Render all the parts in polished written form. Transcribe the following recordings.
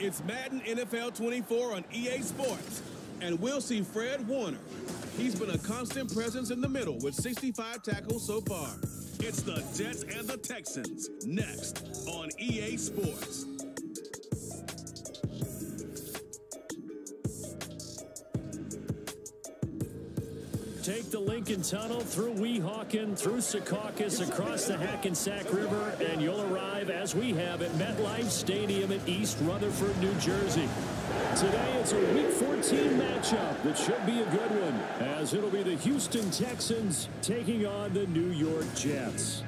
It's Madden NFL 24 on EA Sports, and we'll see Fred Warner. He's been a constant presence in the middle with 65 tackles so far. It's the Jets and the Texans, next on EA Sports. Take the Lincoln Tunnel through Weehawken, through Secaucus, across the Hackensack River, and you'll arrive, as we have, at MetLife Stadium at East Rutherford, New Jersey. Today, it's a Week 14 matchup that should be a good one, as it'll be the Houston Texans taking on the New York Jets.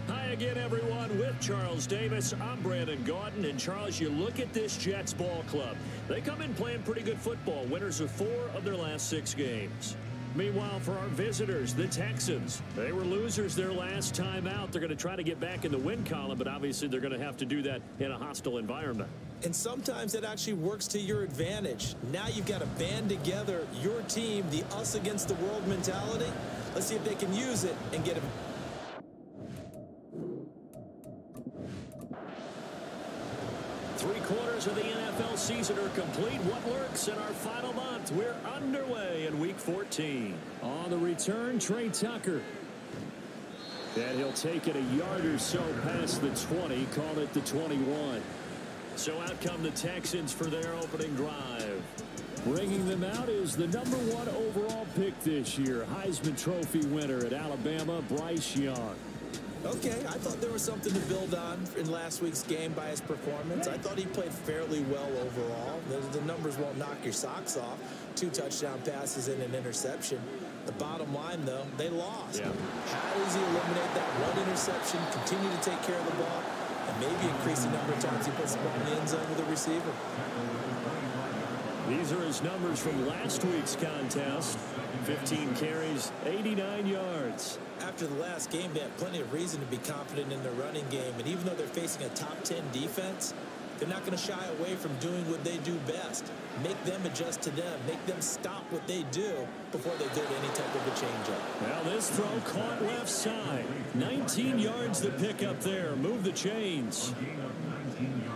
Hi again, everyone. With Charles Davis, I'm Brandon Gautin. And Charles, you look at this Jets ball club. They come in playing pretty good football, winners of 4 of their last 6 games. Meanwhile, for our visitors, the Texans, they were losers their last time out. They're going to try to get back in the win column, but obviously they're going to have to do that in a hostile environment. And sometimes it actually works to your advantage. Now you've got to band together your team, the us against the world mentality. Let's see if they can use it and get it. 3/4 of the NFL season are complete. What lurks in our final month? We're underway in Week 14. On the return, Trey Tucker. And he'll take it a yard or so past the 20, call it the 21. So out come the Texans for their opening drive. Bringing them out is the #1 overall pick this year, Heisman Trophy winner at Alabama, Bryce Young. Okay, I thought there was something to build on in last week's game by his performance. I thought he played fairly well overall. The numbers won't knock your socks off. 2 touchdown passes and an interception. The bottom line, though, they lost. Yeah. How does he eliminate that 1 interception, continue to take care of the ball, and maybe increase the number of times he puts the ball in the end zone with a receiver? These are his numbers from last week's contest. 15 carries, 89 yards. After the last game, they have plenty of reason to be confident in their running game. And even though they're facing a top 10 defense, they're not going to shy away from doing what they do best. Make them adjust to them. Make them stop what they do before they go to any type of a changeup. Now this throw caught left side. 19 yards to pick up there. Move the chains.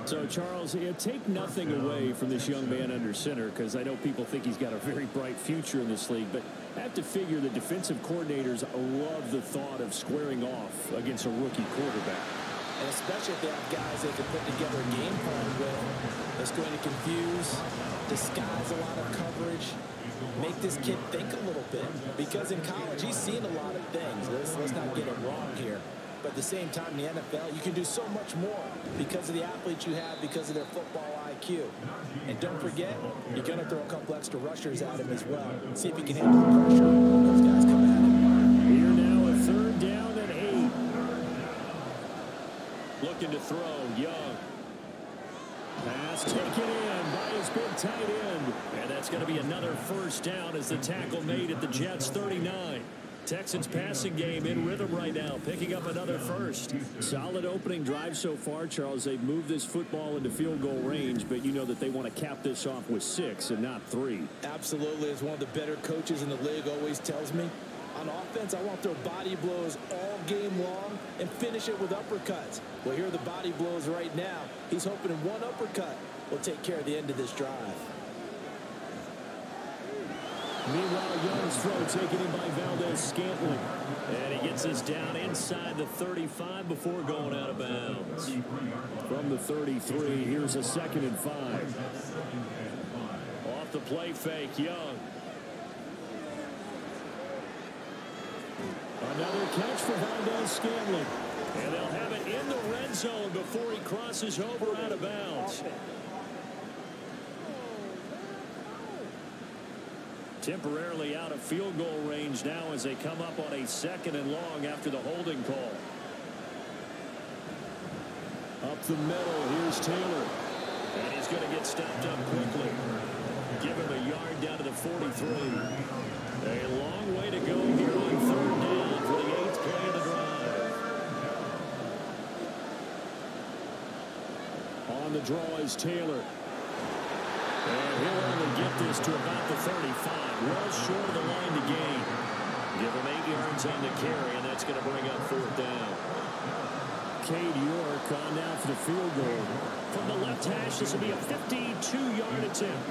So, Charles, take nothing away from this young man under center, because I know people think he's got a very bright future in this league, but I have to figure the defensive coordinators love the thought of squaring off against a rookie quarterback. And especially if they have guys they can put together a game plan with that's going to confuse, disguise a lot of coverage, make this kid think a little bit. Because in college, he's seen a lot of things. Let's not get it wrong here. But at the same time, in the NFL, you can do so much more because of the athletes you have, because of their football IQ. And don't forget, you're going to throw a couple extra rushers at him as well. See if he can handle the pressure when those guys come at him. Here now, a 3rd down and 8. Looking to throw, Young. Pass taken in by his big tight end. And that's going to be another 1st down as the tackle made at the Jets' 39. Texans passing game in rhythm right now, picking up another 1st. Solid opening drive so far, Charles. They've moved this football into field goal range, but you know that they want to cap this off with 6 and not 3. Absolutely. As one of the better coaches in the league always tells me, on offense, I want to throw body blows all game long and finish it with uppercuts. Well, here are the body blows right now. He's hoping in 1 uppercut will take care of the end of this drive. Meanwhile, Young's throw taken in by Valdez-Scantling. And he gets us down inside the 35 before going out of bounds. From the 33, here's a 2nd and 5. Off the play fake, Young. Another catch for Valdez-Scantling. And they'll have it in the red zone before he crosses over out of bounds. Temporarily out of field goal range now as they come up on a 2nd and long after the holding call. Up the middle, here's Taylor. And he's going to get stopped up quickly. Give him a yard down to the 43. A long way to go here on 3rd down for the 8th play of the drive. On the draw is Taylor. And he'll only get this to about the 35. Well short of the line to gain. Give him 8 yards on the carry, and that's going to bring up 4th down. Cade York on now for the field goal. From the left hash, this will be a 52-yard attempt.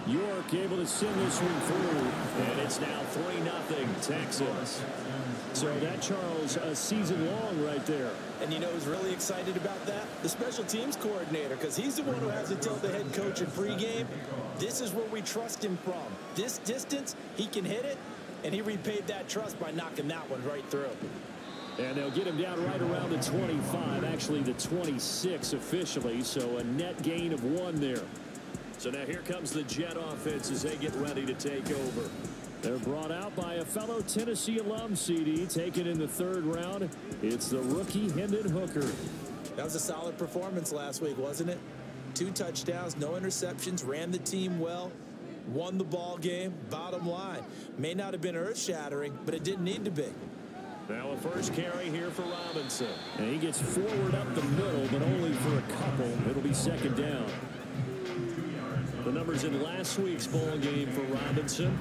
York able to send this one through, and it's now 3-0 Texans. So that, Charles, a season long right there. And you know who's really excited about that? The special teams coordinator, because he's the one who has to tell the head coach in pregame, this is where we trust him from. This distance, he can hit it, and he repaid that trust by knocking that one right through. And they'll get him down right around the 25, actually the 26 officially, so a net gain of 1 there. So now here comes the Jet offense as they get ready to take over. They're brought out by a fellow Tennessee alum, CD, taken in the 3rd round. It's the rookie Hendon Hooker. That was a solid performance last week, wasn't it? 2 touchdowns, no interceptions, ran the team well, won the ball game. Bottom line, may not have been earth-shattering, but it didn't need to be. Now a first carry here for Robinson. And he gets forward up the middle, but only for a couple. It'll be 2nd down. The numbers in last week's bowl game for Robinson: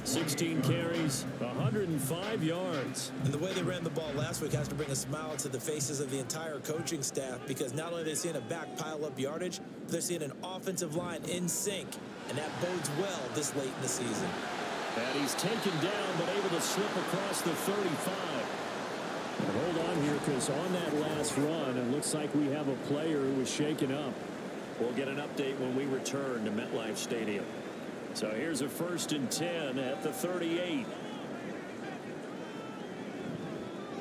16 carries, 105 yards. And the way they ran the ball last week has to bring a smile to the faces of the entire coaching staff, because not only are they seeing a back pile up yardage, but they're seeing an offensive line in sync, and that bodes well this late in the season. And he's taken down, but able to slip across the 35. And hold on here, because on that last run, it looks like we have a player who was shaken up. We'll get an update when we return to MetLife Stadium. So here's a 1st and 10 at the 38.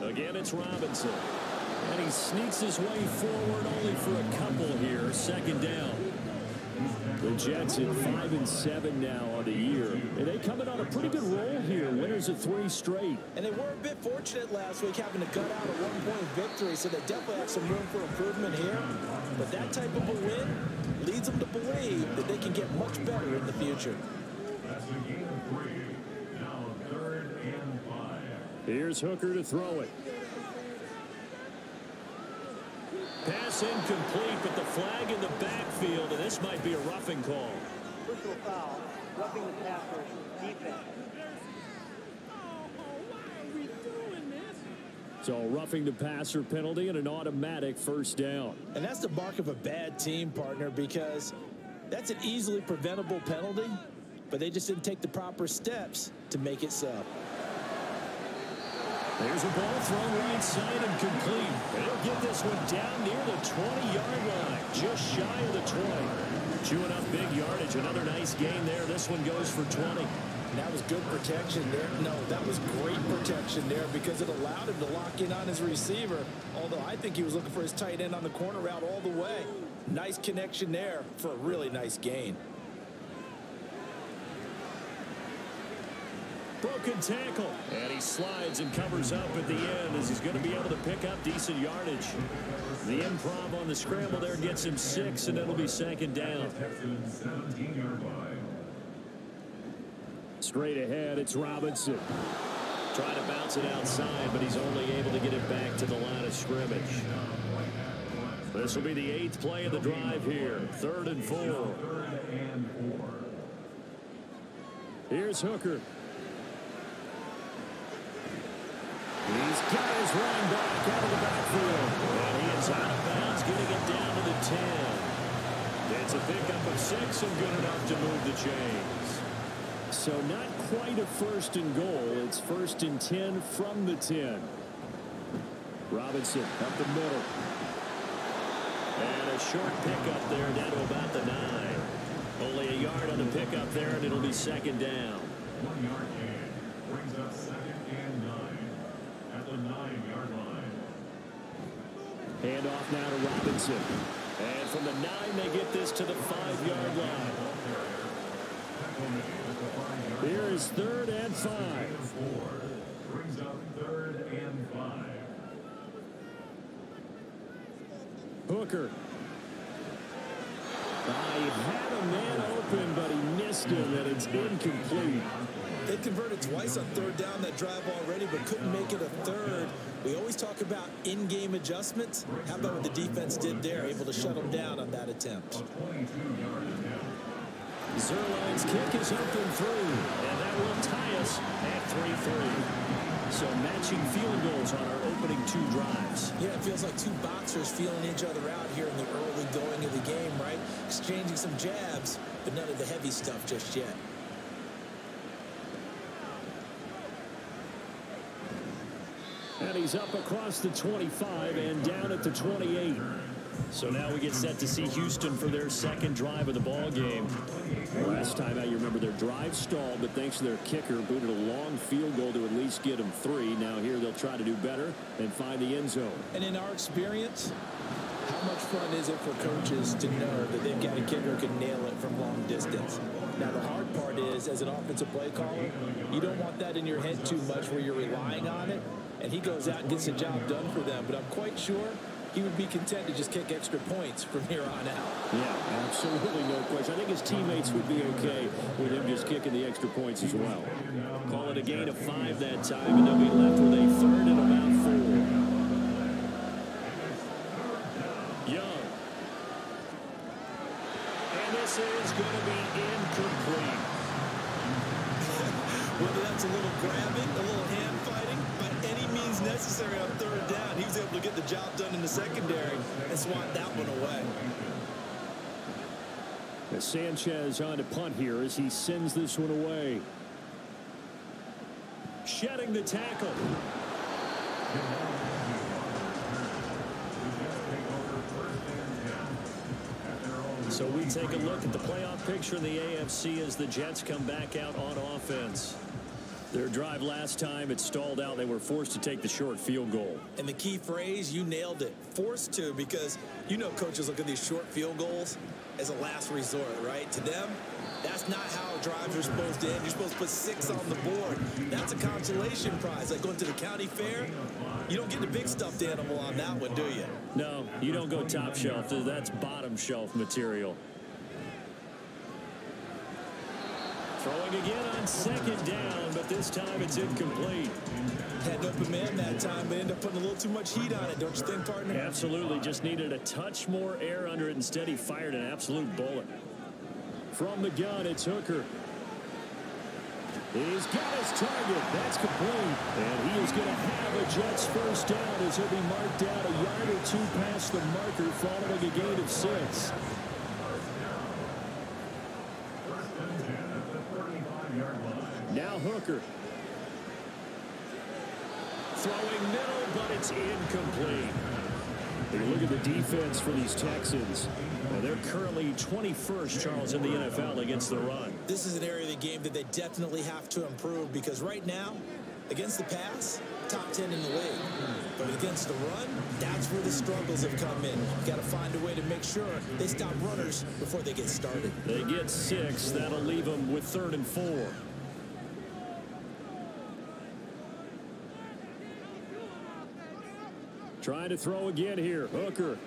Again, it's Robinson. And he sneaks his way forward only for a couple here. 2nd down. The Jets at 5-7 now on the year. And they coming on a pretty good roll here. Winners of 3 straight. And they were a bit fortunate last week having to gut out a 1-point victory, so they definitely have some room for improvement here. But that type of a win leads them to believe that they can get much better in the future. That's a gain of 3. Now 3rd and 5. Here's Hooker to throw it. Pass incomplete, but the flag in the backfield, and this might be a roughing call. Personal foul, roughing the passer, defense. So roughing the passer penalty and an automatic 1st down. And that's the mark of a bad team, partner, because that's an easily preventable penalty, but they just didn't take the proper steps to make it so. There's a ball thrown inside and complete. And he'll get this one down near the 20-yard line, just shy of the 20. Chewing up big yardage. Another nice gain there. This one goes for 20. And that was good protection there. No, that was great protection there, because it allowed him to lock in on his receiver, although I think he was looking for his tight end on the corner route all the way. Nice connection there for a really nice gain. Broken tackle. And he slides and covers up at the end as he's going to be able to pick up decent yardage. The improv on the scramble there gets him 6, and it'll be 2nd down. Straight ahead, it's Robinson. Trying to bounce it outside, but he's only able to get it back to the line of scrimmage. This will be the 8th play of the drive here. 3rd and 4. Here's Hooker. He's got his running back out of the backfield. And he is out of bounds, getting it down to the 10. It's a pickup of 6 and good enough to move the chains. So not quite a 1st and goal. It's 1st and 10 from the 10. Robinson up the middle. And a short pickup there down to about the 9. Only a yard on the pickup there, and it'll be 2nd down. 1 yard gain brings up 2nd and 9 at the 9-yard line. Hand off now to Robinson. And from the 9, they get this to the 5-yard line. Here is 3rd and 5. Brings up 3rd and 5. Hooker. He had a man open, but he missed him, and it's incomplete. They converted twice on 3rd down that drive already, but couldn't make it a 3rd. We always talk about in-game adjustments. How about what the defense did there, able to shut them down on that attempt? Zerline's kick is up and through, and that will tie us at 3-3. So matching field goals on our opening 2 drives. Yeah, it feels like 2 boxers feeling each other out here in the early going of the game, right? Exchanging some jabs, but none of the heavy stuff just yet. And he's up across the 25 and down at the 28. So now we get set to see Houston for their second drive of the ball game. Last time out, you remember their drive stalled, but thanks to their kicker, booted a long field goal to at least get them 3. Now here they'll try to do better and find the end zone. And in our experience, how much fun is it for coaches to know that they've got a kicker who can nail it from long distance? Now the hard part is, as an offensive play caller, you don't want that in your head too much where you're relying on it, and he goes out and gets the job done for them. But I'm quite sure he would be content to just kick extra points from here on out. Yeah, absolutely no question. I think his teammates would be okay with him just kicking the extra points as well. Call it a gain of 5 that time, and they'll be left with a 3rd and about 4. Young. And this is going to be incomplete. Whether that's a little grabbing, a little hand fighting, by any means necessary on 3rd down, he was able to get the job done in the secondary and swat that one away. Sanchez on to punt here as he sends this one away. Shedding the tackle. So we take a look at the playoff picture in the AFC as the Jets come back out on offense. Their drive last time, it stalled out. They were forced to take the short field goal. And the key phrase, you nailed it. Forced to, because you know coaches look at these short field goals as a last resort, right? To them, that's not how drives are supposed to end. You're supposed to put 6 on the board. That's a consolation prize. Like going to the county fair, you don't get the big stuffed animal on that one, do you? No, you don't go top shelf. That's bottom shelf material. Throwing again on 2nd down, but this time it's incomplete. Had an open man that time, but ended up putting a little too much heat on it, don't you think, partner? Absolutely. Just needed a touch more air under it. Instead, he fired an absolute bullet. From the gun, it's Hooker. He's got his target. That's complete. And he is going to have a Jets first down as he'll be marked down a yard or 2 past the marker following a gain of 6. Now Hooker. Throwing middle, but it's incomplete. Take a look at the defense for these Texans. They're currently 21st, Charles, in the NFL against the run. This is an area of the game that they definitely have to improve, because right now, against the pass, top 10 in the league. But against the run, that's where the struggles have come in. You've got to find a way to make sure they stop runners before they get started. They get 6. That'll leave them with 3rd and 4. Trying to throw again here. Hooker.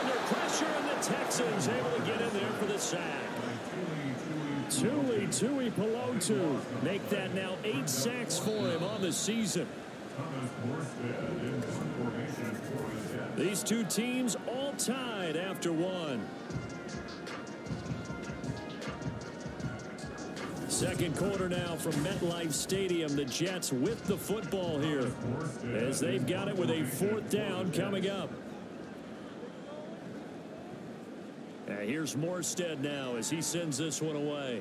Under pressure, and the Texans able to get in there for the sack. Tui Pelotu make that now 8 sacks for him on the season. These 2 teams all tied after 1. Second quarter now from MetLife Stadium. The Jets with the football here as they've got it with a 4th down coming up. And here's Morstead now as he sends this one away.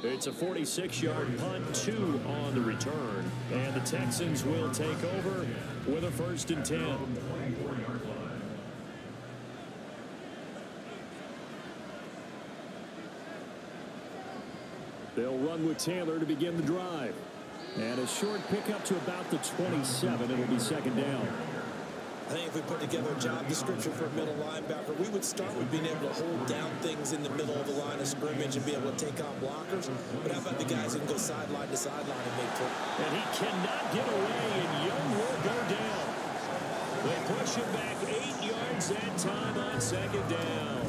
It's a 46-yard punt, 2 on the return. And the Texans will take over with a 1st and 10. They'll run with Taylor to begin the drive. And a short pickup to about the 27. It'll be 2nd down. I think if we put together a job description for a middle linebacker, we would start with being able to hold down things in the middle of the line of scrimmage and be able to take on blockers. But how about the guys who can go sideline to sideline and make plays? And he cannot get away, and Young will go down. They push him back 8 yards that time on 2nd down.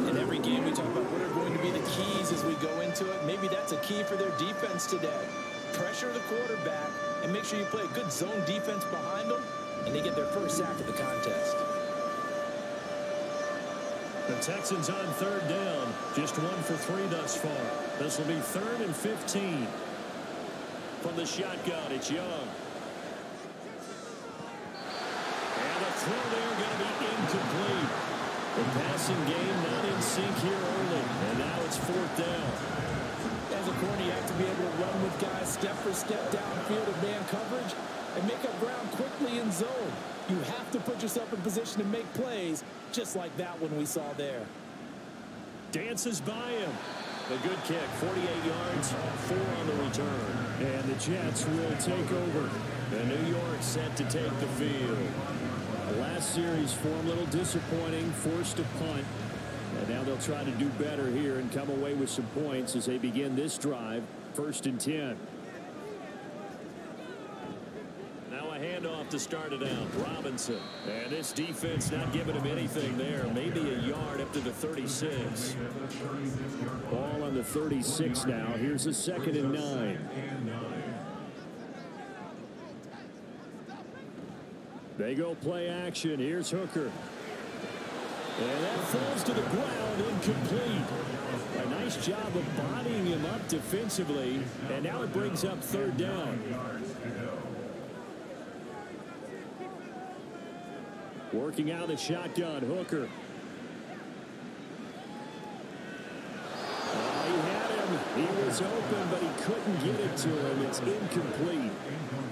In every game, we talk about what are going to be the keys as we go into it. Maybe that's a key for their defense today. Pressure the quarterback and make sure you play a good zone defense behind them, and they get their first sack of the contest. The Texans on third down. Just 1 for 3 thus far. This will be 3rd and 15. From the shotgun, it's Young. And a throw there going to be incomplete. The passing game not in sync here early. And now it's 4th down. As a corner, you have to be able to run with guys step for step downfield of man coverage and make up ground quickly in zone. You have to put yourself in position to make plays, just like that one we saw there. Dances by him. A good kick, 48 yards, 4 on the return. And the Jets will take over. And New York set to take the field. The last series for them, a little disappointing, forced a punt. And now they'll try to do better here and come away with some points as they begin this drive, 1st and 10. Now a handoff to start it out. Robinson. And this defense not giving him anything there. Maybe a yard up to the 36. Ball on the 36 now. Here's a 2nd and 9. They go play action. Here's Hooker. And that falls to the ground, incomplete. A nice job of bodying him up defensively. And now it brings up 3rd down. Working out the shotgun, Hooker. He had him. He was open, but he couldn't get it to him. It's incomplete.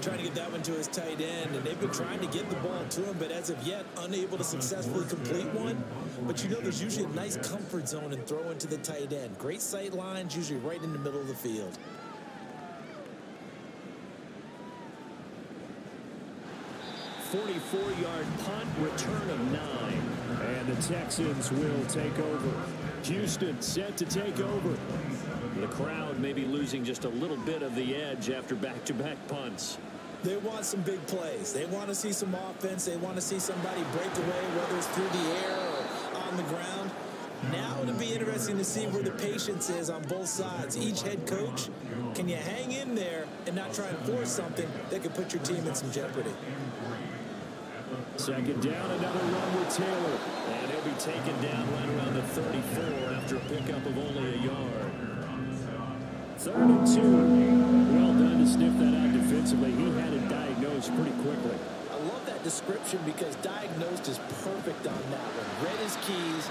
Trying to get that one to his tight end, and they've been trying to get the ball to him, but as of yet, unable to successfully complete one. But you know there's usually a nice comfort zone in throwing to the tight end. Great sight lines, usually right in the middle of the field. .44-yard punt, return of 9. And the Texans will take over. Houston set to take over. The crowd may be losing just a little bit of the edge after back-to-back punts. They want some big plays. They want to see some offense. They want to see somebody break away, whether it's through the air or on the ground. Now it'll be interesting to see where the patience is on both sides. Each head coach, can you hang in there and not try and force something that could put your team in some jeopardy? 2nd down, another run with Taylor. And he'll be taken down right around the 34 after a pickup of only a yard. 3rd and 2. Well done to sniff that out defensively. He had it diagnosed pretty quickly. I love that description because diagnosed is perfect on that one. Read his keys,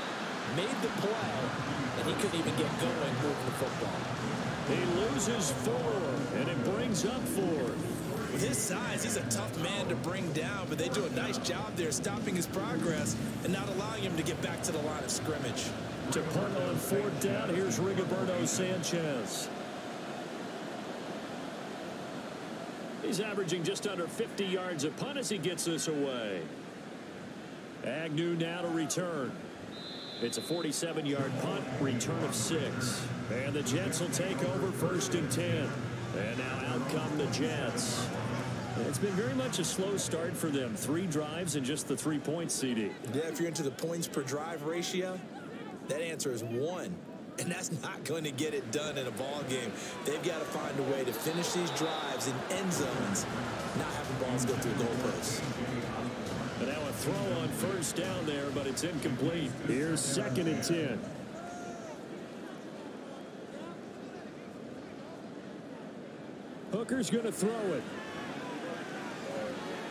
made the play, and he couldn't even get going moving the football. He loses 4, and it brings up 4. With his size, he's a tough man to bring down, but they do a nice job there stopping his progress and not allowing him to get back to the line of scrimmage. To punt on 4th down, here's Rigoberto Sanchez. He's averaging just under 50 yards a punt as he gets this away. Agnew now to return. It's a 47-yard punt, return of 6. And the Jets will take over 1st and 10. And now out come the Jets. It's been very much a slow start for them. 3 drives and just the 3 points, CD. Yeah, if you're into the points per drive ratio, that answer is 1. And that's not going to get it done in a ball game. They've got to find a way to finish these drives in end zones, not having balls go through goalposts. But now a throw on 1st down there, but it's incomplete. Here's 2nd and 10. Hooker's going to throw it.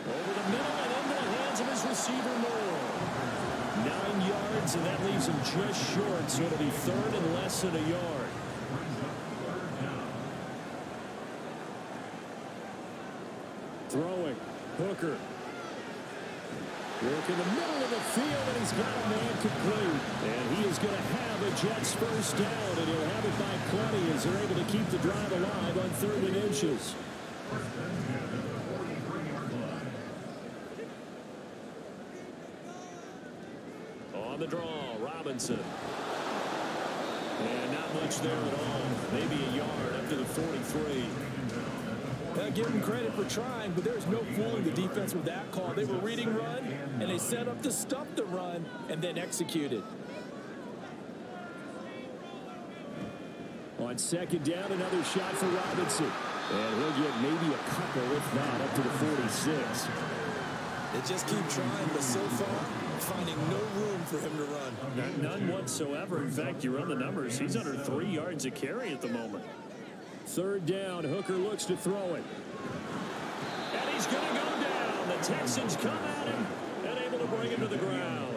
Over the middle and into the hands of his receiver Moore. 9 yards, and that leaves him just short, so it'll be 3rd and less than a yard. Throwing. Hooker. Work in the middle of the field, and he's got a man complete. And he is going to have a Jets 1st down, and he'll have it by plenty as they're able to keep the drive alive on 3rd and inches. On the draw, Robinson. And not much there at all. Maybe a yard up to the 43. Give them credit for trying, but there's no fooling the defense with that call. They were reading run, and they set up to stop the run and then executed. On 2nd down, another shot for Robinson. And he'll get maybe a couple, if that, up to the 46. They just keep trying, but so far, finding no room for him to run. None whatsoever. In fact, you run the numbers. He's under 3 yards a carry at the moment. Third down. Hooker looks to throw it. And he's going to go down. The Texans come at him and able to bring him to the ground.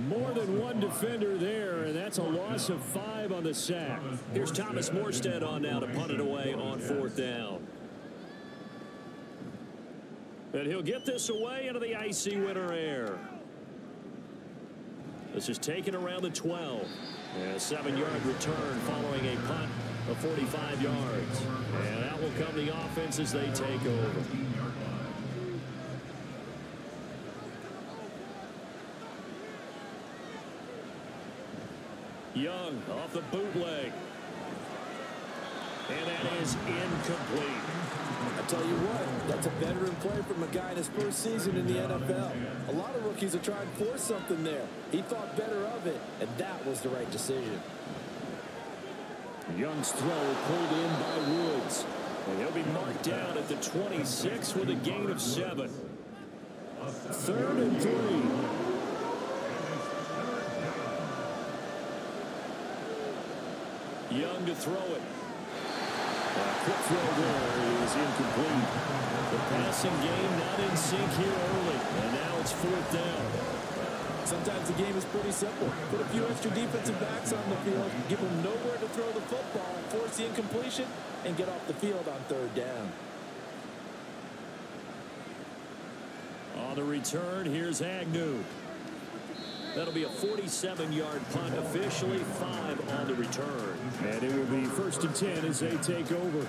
More than one defender there, and that's a loss of 5 on the sack. Here's Thomas Morstead on now to punt it away on 4th down. And he'll get this away into the icy winter air. This is taken around the 12. And a 7-yard return following a punt of 45 yards. And that will come the offense as they take over. Young off the bootleg. And that is incomplete. I tell you what, that's a veteran play from a guy in his first season in the NFL. A lot of rookies are trying to force something there. He thought better of it, and that was the right decision. Young's throw pulled in by Woods. And he'll be marked down at the 26 with a gain of 7. 3rd and 3. Young to throw it. Quick throw there is incomplete. The passing game not in sync here early. And now it's 4th down. Sometimes the game is pretty simple. Put a few extra defensive backs on the field, give them nowhere to throw the football, force the incompletion, and get off the field on 3rd down. On the return, here's Agnew. That'll be a 47-yard punt, officially 5 on the return. And it will be 1st and 10 as they take over.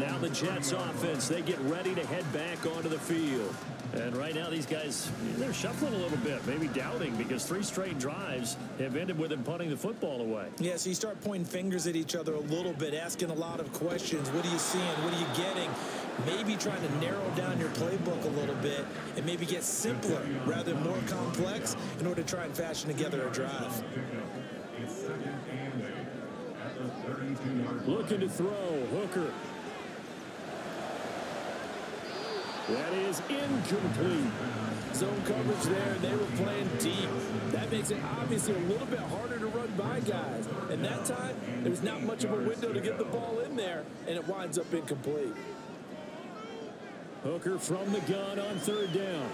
Now the Jets offense, they get ready to head back onto the field. And right now these guys, they're shuffling a little bit, maybe doubting, because 3 straight drives have ended with them punting the football away. Yeah, so you start pointing fingers at each other a little bit, asking a lot of questions. What are you seeing? What are you getting? Maybe trying to narrow down your playbook a little bit and maybe get simpler rather than more complex in order to try and fashion together a drive. Looking to throw, Hooker. That is incomplete. Zone coverage there, and they were playing deep. That makes it obviously a little bit harder to run by guys. And that time, there's not much of a window to get the ball in there, and it winds up incomplete. Hooker from the gun on 3rd down.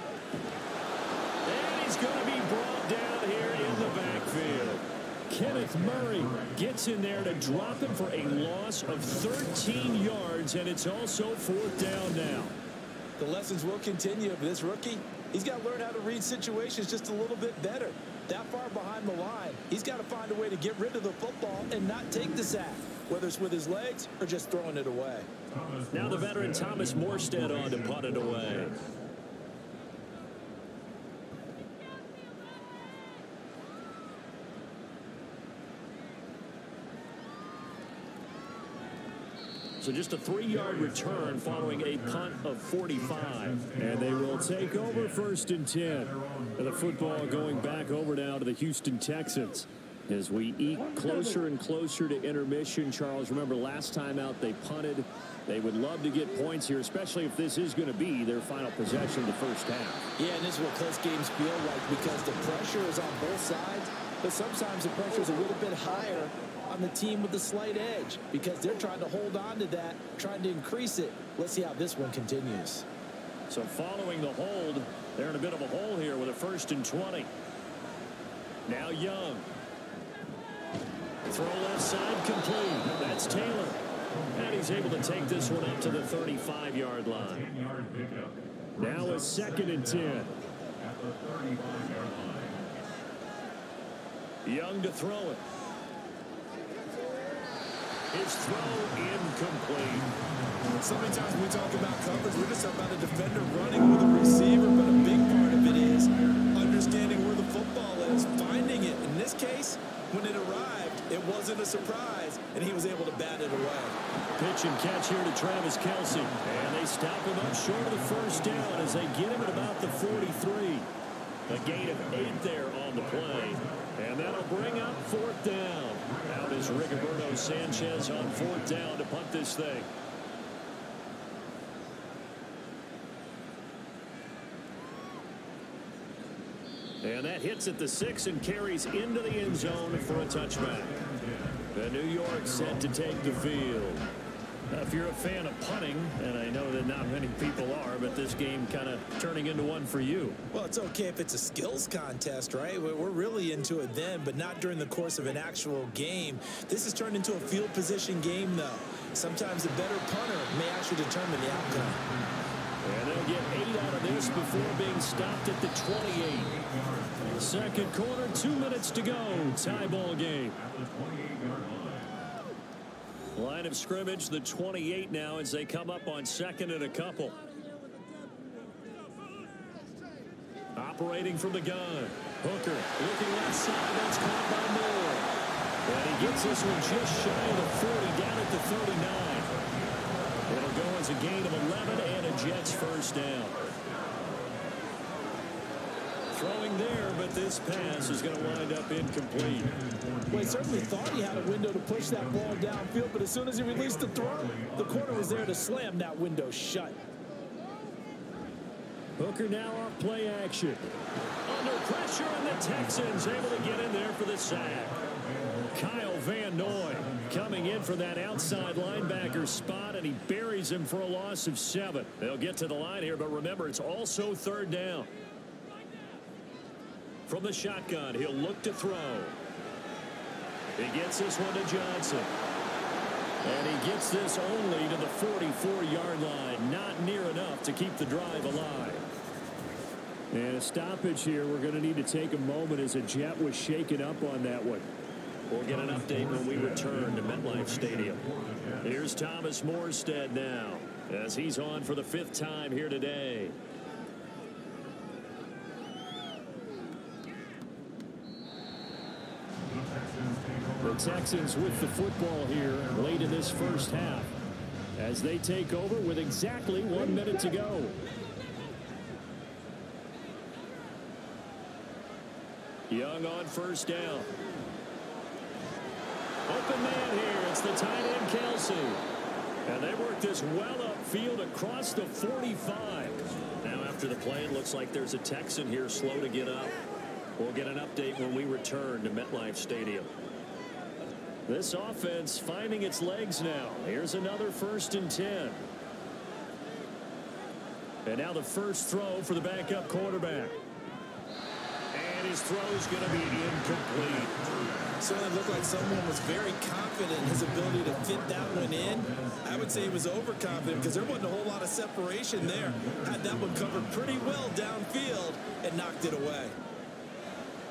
And he's going to be brought down here in the backfield. Kenneth Murray gets in there to drop him for a loss of 13 yards, and it's also 4th down now. The lessons will continue of this rookie. He's got to learn how to read situations just a little bit better. That far behind the line, he's got to find a way to get rid of the football and not take the sack, whether it's with his legs or just throwing it away. Now the veteran Thomas Morstead on to punt it away. So just a 3-yard return following a punt of 45. And they will take over 1st and 10. And the football going back over now to the Houston Texans. As we eke closer and closer to intermission, Charles, remember last time out they punted. They would love to get points here, especially if this is going to be their final possession of the first half. Yeah, and this is what close games feel like because the pressure is on both sides, but sometimes the pressure is a little bit higher on the team with the slight edge because they're trying to hold on to that, trying to increase it. Let's see how this one continues. So following the hold, they're in a bit of a hole here with a 1st and 20. Now Young. Throw left side complete. That's Taylor. And he's able to take this one up to the 35-yard line. Now a 2nd and 10. Young to throw it. His throw incomplete. So many times when we talk about coverage, we're just talking about a defender running with a receiver, but a big part of it is understanding where the football is, finding it. In this case, when it arrived, it wasn't a surprise, and he was able to bat it away. Pitch and catch here to Travis Kelce. And they stop him up short of the 1st down as they get him at about the 43. A gain of 8 there on the play. And that'll bring up 4th down. Out is Rigoberto Sanchez on 4th down to punt this thing. And that hits at the 6 and carries into the end zone for a touchback. The New York set to take the field. Now, if you're a fan of punting, and I know that not many people are, but this game kind of turning into one for you. Well, it's okay if it's a skills contest, right? We're really into it then, but not during the course of an actual game. This has turned into a field position game, though. Sometimes the better punter may actually determine the outcome. And they'll get 8 out of this before being stopped at the 28. Second quarter, 2 minutes to go. Tie ball game. Line of scrimmage, the 28 now as they come up on second and a couple. Operating from the gun. Hooker looking left side. That's caught by Moore. And he gets this one just shy of the 40, down at the 39. It'll go as a gain of 11 and a Jets first down. Throwing there, but this pass is going to wind up incomplete. Well, he certainly thought he had a window to push that ball downfield, but as soon as he released the throw, the corner was there to slam that window shut. Hooker now off play action. Under pressure, and the Texans able to get in there for the sack. Kyle Van Noy coming in for that outside linebacker spot, and he buries him for a loss of 7. They'll get to the line here, but remember, it's also third down. From the shotgun, he'll look to throw. He gets this one to Johnson. And he gets this only to the 44-yard line. Not near enough to keep the drive alive. And a stoppage here. We're going to need to take a moment as a Jet was shaken up on that one. We'll get an update when we return to MetLife Stadium. Here's Thomas Morstead now as he's on for the 5th time here today. The Texans with the football here late in this first half as they take over with exactly 1 minute to go. Young on first down. Open man here. It's the tight end, Kelsey. And they work this well upfield across the 45. Now after the play, it looks like there's a Texan here slow to get up. We'll get an update when we return to MetLife Stadium. This offense finding its legs now. Here's another 1st and 10. And now the first throw for the backup quarterback. And his throw is going to be incomplete. Certainly looked like someone was very confident in his ability to fit that one in. I would say he was overconfident because there wasn't a whole lot of separation there. Had that one covered pretty well downfield and knocked it away.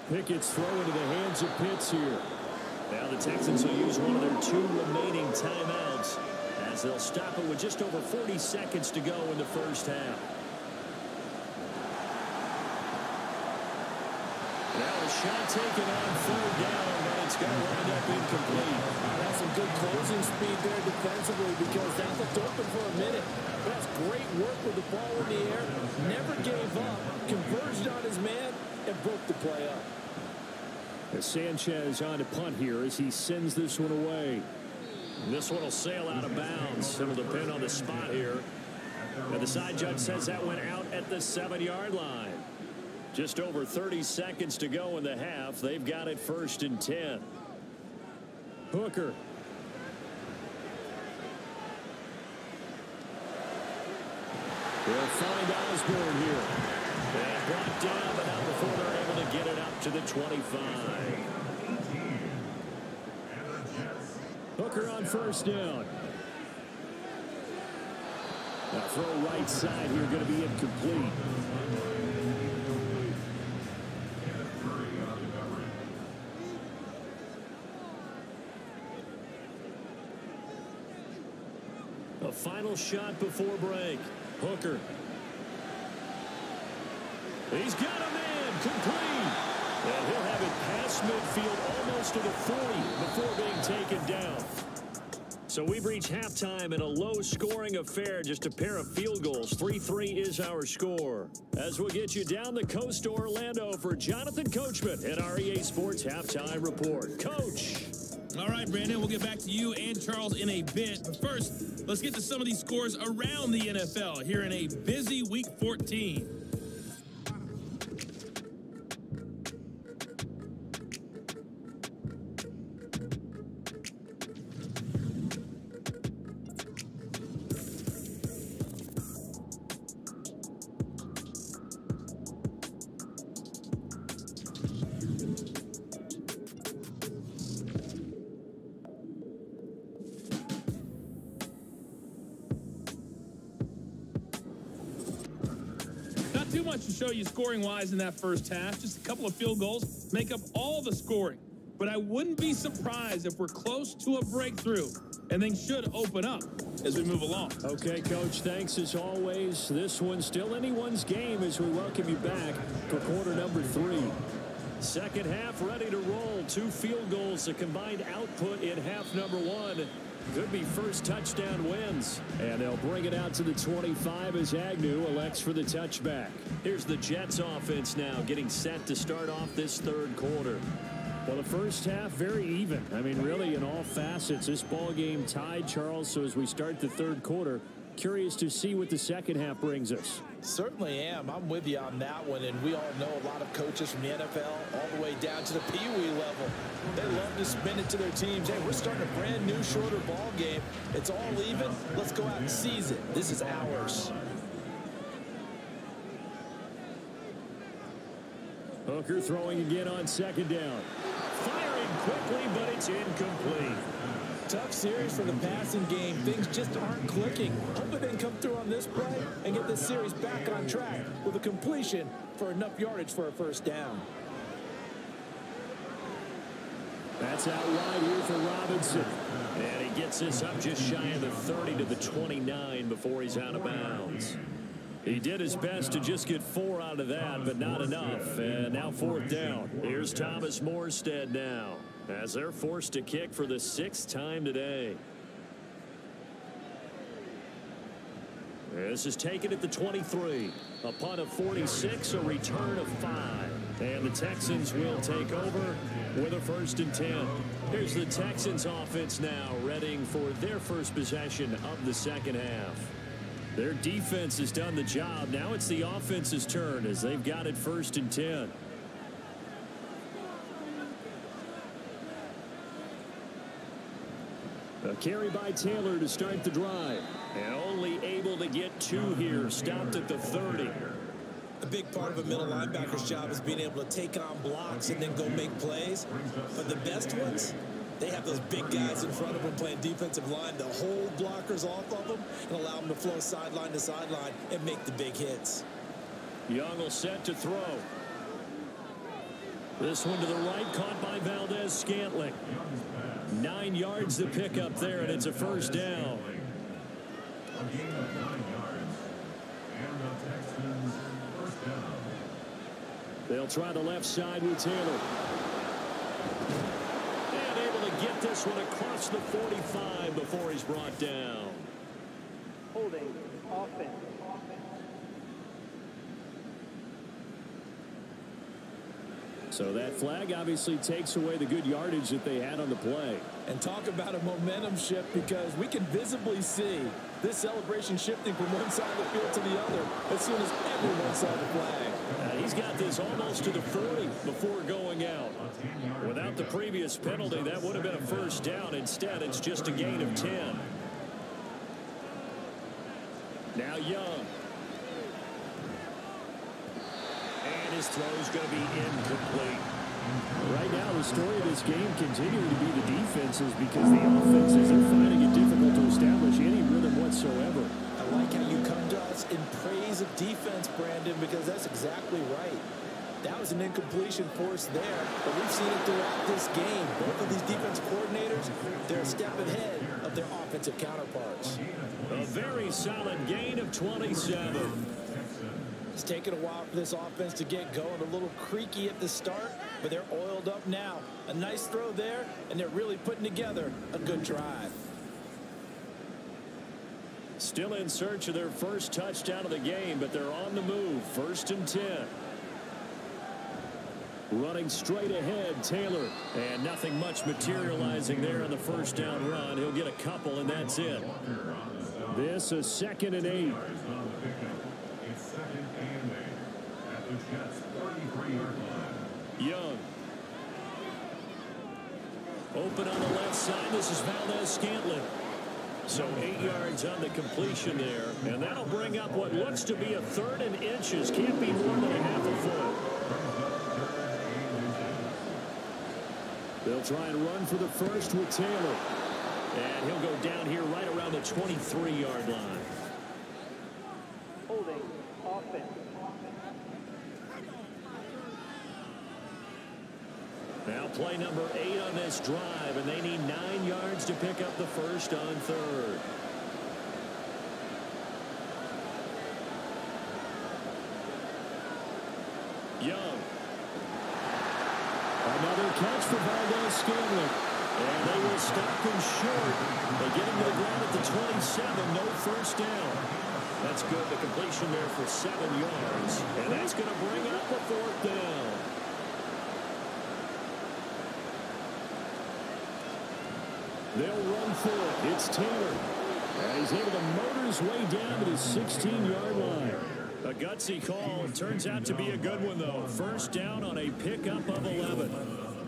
Pickett's throw into the hands of Pitts here. Now the Texans will use one of their 2 remaining timeouts as they'll stop it with just over 40 seconds to go in the first half. Now a shot taken on 3rd down, but it's going to wind up incomplete. That's some good closing speed there defensively because that looked open for a minute. That's great work with the ball in the air. Never gave up, converged on his man, and broke the play up. As Sanchez on to punt here as he sends this one away. This one will sail out of bounds. It'll depend on the spot here. And the side judge says that went out at the 7-yard line. Just over 30 seconds to go in the half. They've got it 1st and 10. Hooker. They'll find Osborne here. And brought down, but not before they're able to get it up to the 25. Hooker on first down. Now throw right side here, going to be incomplete. A final shot before break. Hooker. He's got a man complete. And he'll have it past midfield almost to the 40 before being taken down. So we've reached halftime in a low-scoring affair, just a pair of field goals. 3-3 is our score. As we'll get you down the coast to Orlando for Jonathan Coachman at our EA Sports Halftime Report. Coach. All right, Brandon, we'll get back to you and Charles in a bit. But first, let's get to some of these scores around the NFL here in a busy Week 14. much to show you scoring-wise in that first half. Just a couple of field goals make up all the scoring. But I wouldn't be surprised if we're close to a breakthrough, and things should open up as we move along. Okay, Coach, thanks as always. This one's still anyone's game as we welcome you back for quarter number 3. Second half ready to roll. 2 field goals, a combined output in half number 1. Could be first touchdown wins. And they'll bring it out to the 25 as Agnew elects for the touchback. Here's the Jets offense now getting set to start off this third quarter. Well, the first half, very even. I mean, really, in all facets, this ball game tied, Charles. So as we start the third quarter, curious to see what the second half brings us. Certainly am. I'm with you on that one. And we all know a lot of coaches from the NFL all the way down to the Pee-wee level. They love to spin it to their teams. Hey, we're starting a brand new, shorter ball game. It's all even. Let's go out and seize it. This is ours. Hooker throwing again on second down. Firing quickly, but it's incomplete. Tough series for the passing game. Things just aren't clicking. Hope it didn't come through on this play and get this series back on track with a completion for enough yardage for a first down. That's out wide here for Robinson. And he gets this up just shy of the 30 to the 29 before he's out of bounds. He did his best to just get 4 out of that, but not enough. And now fourth down. Here's Thomas Morstead now, as they're forced to kick for the 6th time today. This is taken at the 23. A punt of 46, a return of 5. And the Texans will take over with a 1st and 10. Here's the Texans offense now, readying for their first possession of the second half. Their defense has done the job. Now it's the offense's turn as they've got it 1st and 10. A carry by Taylor to start the drive. And only able to get 2 here. Stopped at the 30. A big part of a middle linebacker's job is being able to take on blocks and then go make plays. But the best ones, they have those big guys in front of them playing defensive line to hold blockers off of them and allow them to flow sideline to sideline and make the big hits. Young will set to throw. This one to the right, caught by Valdez-Scantling. 9 yards to pick up there, and it's a first down. A gain of 9 yards. And the Texans first down. They'll try the left side with Taylor. And able to get this one across the 45 before he's brought down. Holding offense. So that flag obviously takes away the good yardage that they had on the play. And talk about a momentum shift, because we can visibly see this celebration shifting from one side of the field to the other as soon as everyone saw the flag. He's got this almost to the 40 before going out. Without the previous penalty, that would have been a first down. Instead, it's just a gain of 10. Now Young. And his throw is going to be incomplete. Right now, the story of this game continuing to be the defenses, because the offenses are finding it difficult to establish any rhythm whatsoever. I like how you come to us in praise of defense, Brandon, because that's exactly right. That was an incompletion forced there, but we've seen it throughout this game. Both of these defense coordinators, they're a step ahead of their offensive counterparts. A very solid gain of 27. It's taken a while for this offense to get going. A little creaky at the start, but they're oiled up now. A nice throw there, and they're really putting together a good drive. Still in search of their first touchdown of the game, but they're on the move. 1st and 10. Running straight ahead, Taylor. And nothing much materializing there on the first down run. He'll get a couple, and that's it. This is 2nd and 8. It's 2nd and 8 at the Jets' 33-yard line. Young. Open on the left side. This is Valdez-Scantling. So 8 yards on the completion there. And that'll bring up what looks to be a 3rd and inches. Can't be more than a half a foot. They'll try and run for the first with Taylor. And he'll go down here right around the 23-yard line. Holding offense. Now play number 8 on this drive, and they need 9 yards to pick up the first on third. Young. Another catch for Valdez-Scantling. And they will stop him short. They get him to the ground at the 27. No first down. That's good. The completion there for 7 yards. And that's going to bring up a 4th down. They'll run for it. It's Taylor. And he's able to motor his way down to the 16-yard line. A gutsy call. It turns out to be a good one, though. First down on a pickup of 11.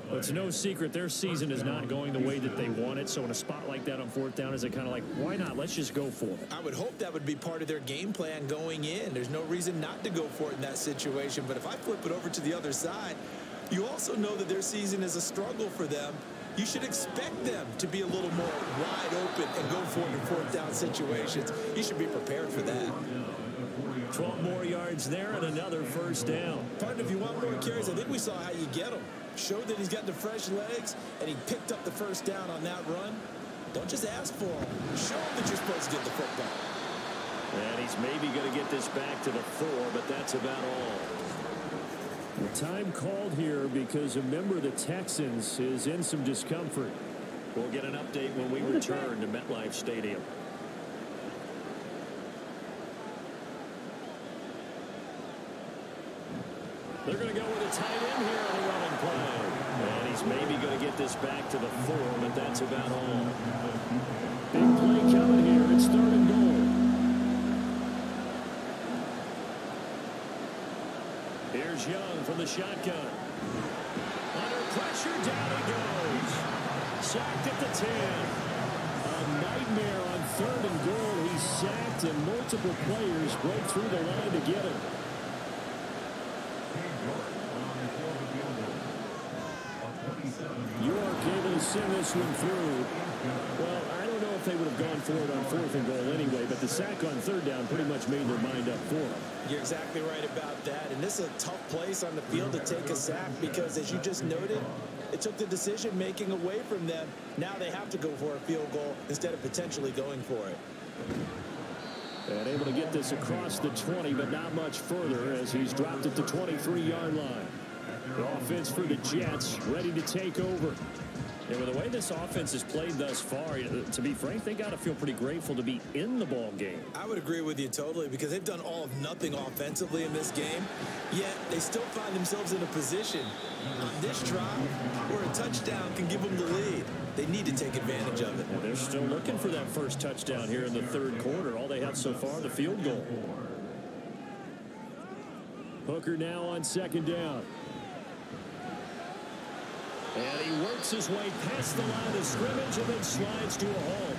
But it's no secret their season is not going the way that they want it. So in a spot like that on 4th down, is it kind of like, why not? Let's just go for it. I would hope that would be part of their game plan going in. There's no reason not to go for it in that situation. But if I flip it over to the other side, you also know that their season is a struggle for them. You should expect them to be a little more wide open and go for it in 4th down situations. You should be prepared for that. 12 more yards there and another first down. Partner, if you want more carries, I think we saw how you get them. Showed that he's got the fresh legs, and he picked up the first down on that run. Don't just ask for him. Show him that you're supposed to get the football. And he's maybe going to get this back to the 4, but that's about all. The time called here because a member of the Texans is in some discomfort. We'll get an update when we return to MetLife Stadium. They're going to go with a tight end here on the running play. And he's maybe going to get this back to the 4, but that's about all. Big play coming here. It's 3rd and goal. Here's Young from the shotgun. Under pressure, down he goes. Sacked at the 10. A nightmare on 3rd and goal. He's sacked, and multiple players break through the line to get him. York able to send this one through. Well, I don't know if they would have gone for it on 4th and goal anyway, but the sack on 3rd down pretty much made their mind up for them. You're exactly right about that. And this is a tough place on the field to take a sack because, as you just noted, it took the decision-making away from them. Now they have to go for a field goal instead of potentially going for it. And able to get this across the 20, but not much further as he's dropped at the 23-yard line. The offense for the Jets ready to take over. And with the way this offense has played thus far, to be frank, they got to feel pretty grateful to be in the ball game. I would agree with you totally because they've done all of nothing offensively in this game, yet they still find themselves in a position on this drive where a touchdown can give them the lead. They need to take advantage of it. And they're still looking for that first touchdown here in the 3rd quarter. All they have so far, the field goal. Hooker now on 2nd down. And he works his way past the line of scrimmage and then slides to a halt.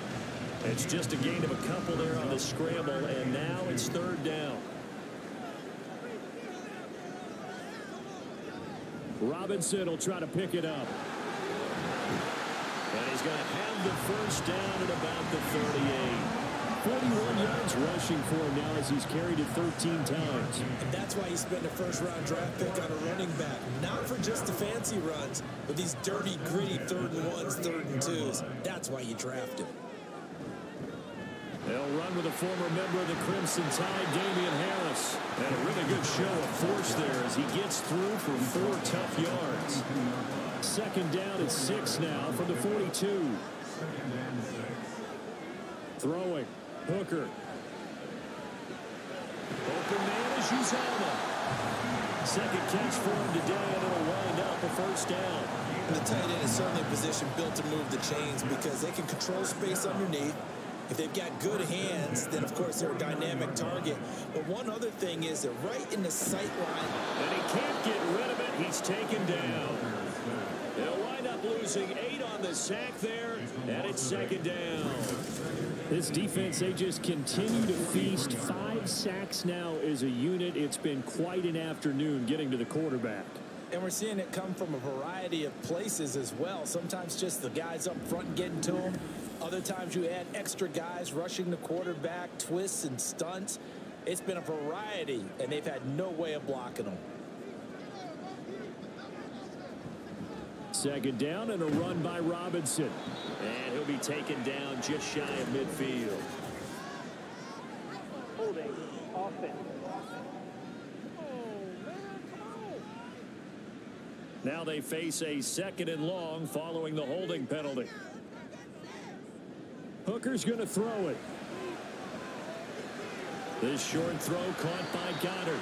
It's just a gain of a couple there on the scramble, and now it's 3rd down. Robinson will try to pick it up. And he's going to have the first down at about the 38. 41 yards rushing for him now as he's carried it 13 times. And that's why he spent a first-round draft pick on a running back. Not for just the fancy runs, but these dirty, gritty 3rd and 1s, 3rd and 2s. That's why you draft him. They'll run with a former member of the Crimson Tide, Damian Harris. And a really good show of force there as he gets through for 4 tough yards. 2nd down at 6 now from the 42. Throwing. Hooker. Open man is Uzama. 2nd catch for him today, and it'll wind up a first down. The tight end is certainly a position built to move the chains because they can control space underneath. If they've got good hands, then of course they're a dynamic target. But one other thing is they're right in the sight line. And he can't get rid of it. He's taken down. They'll wind up losing 8 on the sack there, and it's 2nd down. This defense, they just continue to feast. 5 sacks now as a unit. It's been quite an afternoon getting to the quarterback. And we're seeing it come from a variety of places as well. Sometimes just the guys up front getting to them. Other times you add extra guys rushing the quarterback, twists and stunts. It's been a variety, and they've had no way of blocking them. second down and a run by Robinson. And he'll be taken down just shy of midfield. Holding offense. Now they face a second and long following the holding penalty. Hooker's going to throw it. This short throw caught by Goddard.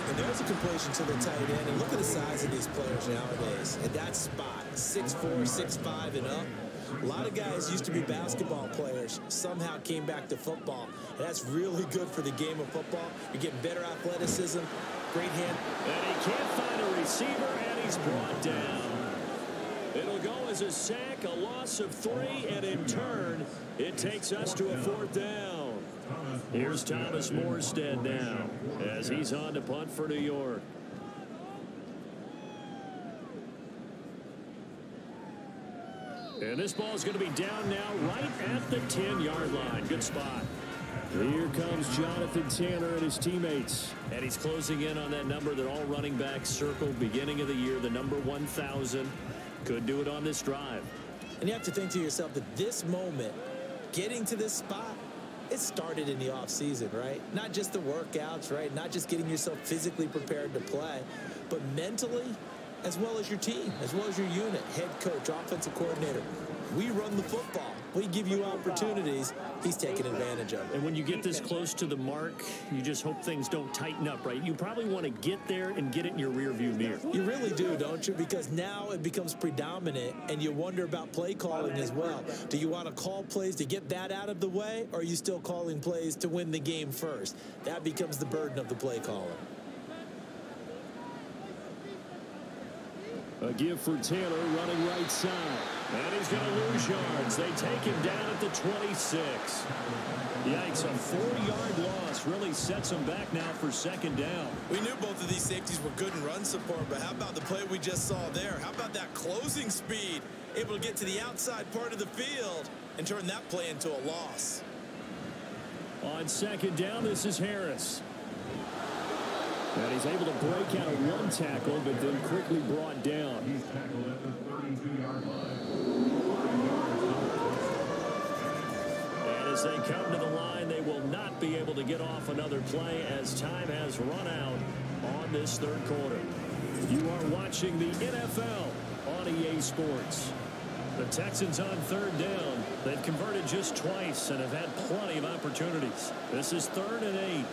And there's a completion to the tight end. And look at the size of these players nowadays. At that spot, 6'4", 6'5", and up. A lot of guys used to be basketball players, somehow came back to football. And that's really good for the game of football. You're getting better athleticism, great hand. And he can't find a receiver, and he's brought down. It'll go as a sack, a loss of 3, and in turn, it takes us to a 4th down. Here's Thomas Morstead now as he's on to punt for New York. And this ball is going to be down now right at the 10-yard line. Good spot. Here comes Jonathan Taylor and his teammates. And he's closing in on that number that all running backs circled beginning of the year, the number 1,000. Could do it on this drive. And you have to think to yourself that this moment, getting to this spot, it started in the offseason, right? Not just the workouts, right? Not just getting yourself physically prepared to play, but mentally, as well as your team, as well as your unit, head coach, offensive coordinator. We run the football. We give you opportunities. He's taking advantage of it. And when you get this close to the mark, you just hope things don't tighten up, right? You probably want to get there and get it in your rearview mirror. You really do, don't you? Because now it becomes predominant, and you wonder about play calling as well. Do you want to call plays to get that out of the way, or are you still calling plays to win the game first? That becomes the burden of the play caller. A give for Taylor running right side. And he's going to lose yards. They take him down at the 26. Yikes, a 4-yard loss really sets him back now for second down. We knew both of these safeties were good in run support, but how about the play we just saw there? How about that closing speed? Able to get to the outside part of the field and turn that play into a loss. On second down, this is Harris. And he's able to break out of one tackle, but then quickly brought down. He's tackled at the 32-yard line. And as they come to the line, they will not be able to get off another play as time has run out on this third quarter. You are watching the NFL on EA Sports. The Texans on third down. They've converted just twice and have had plenty of opportunities. This is 3rd and 8.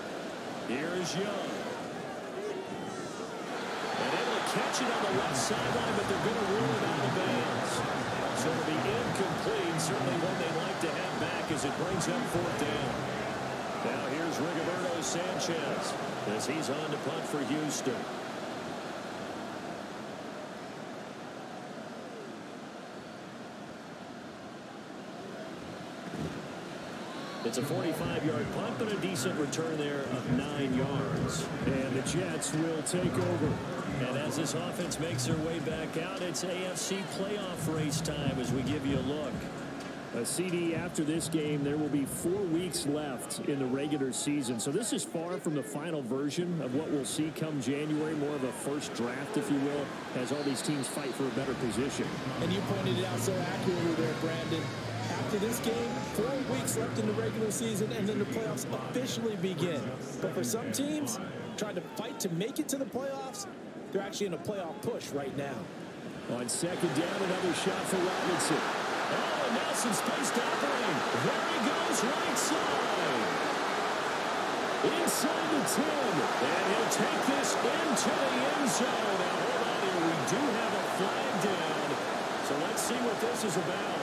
Here is Young. Catch it on the left sideline, but they're going to rule it out of bounds. So it'll be incomplete. Certainly one they'd like to have back as it brings up 4th down. Now here's Rigoberto Sanchez as he's on to punt for Houston. It's a 45-yard punt, but a decent return there of 9 yards. And the Jets will take over. And as this offense makes their way back out, it's AFC playoff race time as we give you a look. A CD after this game, there will be 4 weeks left in the regular season. So this is far from the final version of what we'll see come January, more of a first draft, if you will, as all these teams fight for a better position. And you pointed it out so accurately there, Brandon. After this game, 4 weeks left in the regular season, and then the playoffs officially begin. But for some teams, trying to fight to make it to the playoffs, they're actually in a playoff push right now. On second down, another shot for Robinson. Oh, and now some space to operate. There he goes, right side. Inside the 10. And he'll take this into the end zone. Now, hold on here. We do have a flag down. So let's see what this is about.